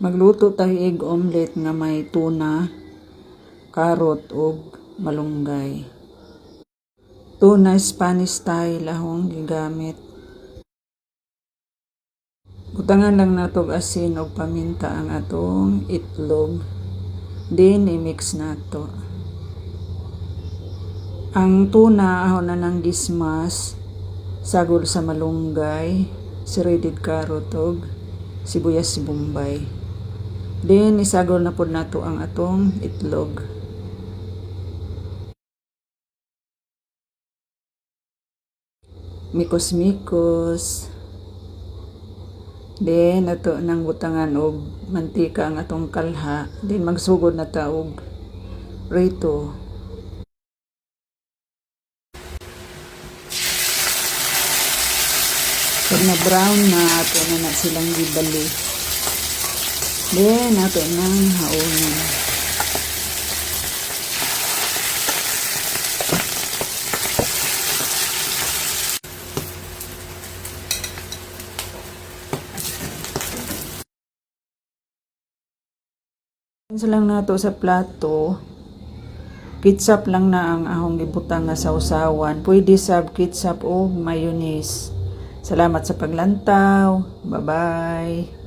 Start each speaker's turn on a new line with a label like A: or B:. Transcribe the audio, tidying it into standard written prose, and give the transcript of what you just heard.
A: Magluto tayo egg omelet nga may tuna, karot ug malunggay. Tuna Spanish style ahong gigamit. Butangan lang nato asin ug paminta ang atong itlog. Then i-mix nato. Ang tuna ahon na nang gismas, sagol sa malunggay, shredded carrot ug sibuyas bombay. Then isagol na pod nato ang atong itlog. Mikos-mikos. Then ato nang butangan og mantika ang atong kalha. Then magsugod na ta og prito. Pag na brown na ato na silang gibali. Then ato nang haonan. Sa lang nato sa plato, ketchup lang na ang ahong gibutang nga sausawan. Pwede sab ketchup o mayonnaise. Salamat sa paglantaw. Bye-bye.